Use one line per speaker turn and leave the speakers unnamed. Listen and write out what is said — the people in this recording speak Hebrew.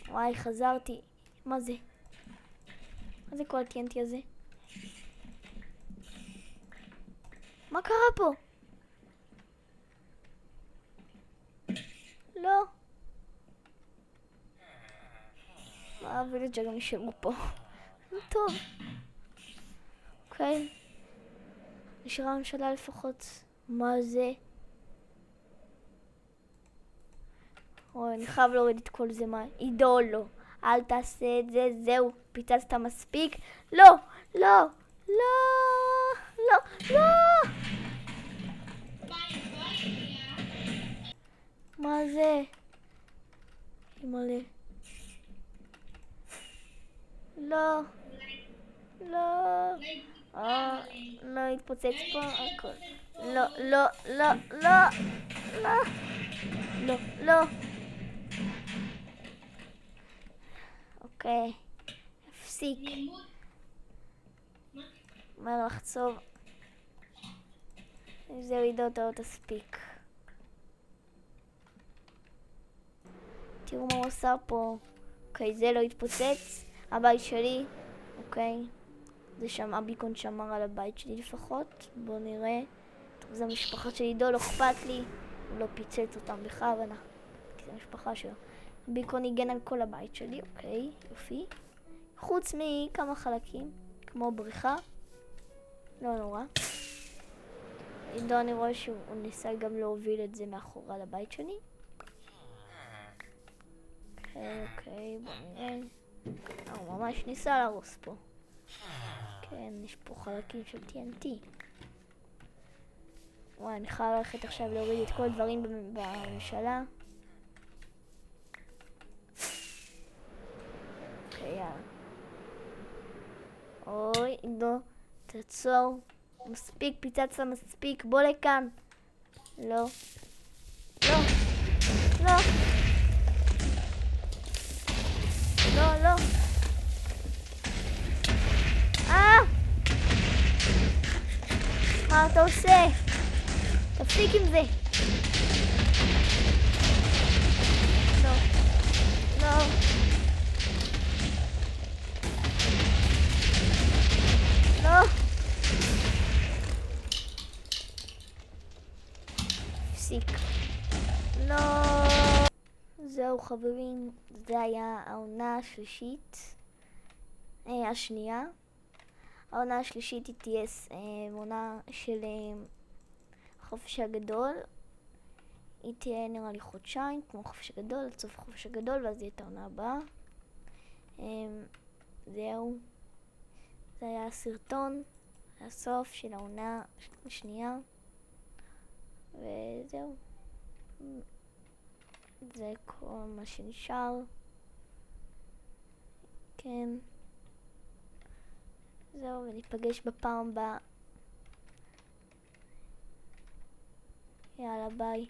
וואי, חזרתי. מה זה? מה זה כל ה-TNT הזה? מה קרה פה? לא. מה הווילג'רים נשארו פה? טוב. אוקיי. נשארה הממשלה לפחות. מה זה? אוי, אני חייב להוריד את כל זה מה... עידו, לא. אל תעשה את זה, זהו. פיצצת מספיק. לא! לא! לא! לא! לא! מה זה? מלא. לא. לא. לא התפוצץ פה הכל. לא, לא, לא, לא. לא. לא, לא. אוקיי. הפסיק. אומר לחצוב. זהו, עידו, אתה לא תספיק. תראו מה הוא עושה פה. אוקיי, זה לא התפוצץ. הבית שלי. אוקיי. זה שם, הביקון שמר על הבית שלי לפחות. בואו נראה. טוב, זה המשפחה של עידו, לא אכפת לי. הוא לא פיצץ אותם בכוונה. כי זה המשפחה שלו. הביקון הגן על כל הבית שלי. אוקיי, יופי. חוץ מכמה חלקים. כמו בריכה. לא נורא. עידו, אני רואה שהוא ניסה גם להוביל את זה מאחורה לבית שלי. אוקיי, בוא נראה. הוא ממש ניסה להרוס פה. כן, יש פה חלקים של TNT. וואי, אני חייב ללכת עכשיו להוריד את כל הדברים בממשלה. אוקיי, יאללה. אוי, עידו, תעצור. מספיק, פיצצת מספיק, בוא לכאן. לא. לא. לא. לא, לא. מה אתה עושה? תפסיק עם זה. לא. לא. לא. תפסיק. לא. זהו חברים, זה היה העונה השלישית. השנייה. העונה השלישית היא תהיה עונה של חופש הגדול. היא תהיה נראה לי חודשיים, כמו חופש הגדול, עד סוף חופש הגדול, ואז תהיה את העונה הבאה. זהו. זה היה הסרטון, הסוף של העונה השנייה. וזהו. זה כל מה שנשאר. כן. זהו, וניפגש בפעם הבאה. יאללה, ביי.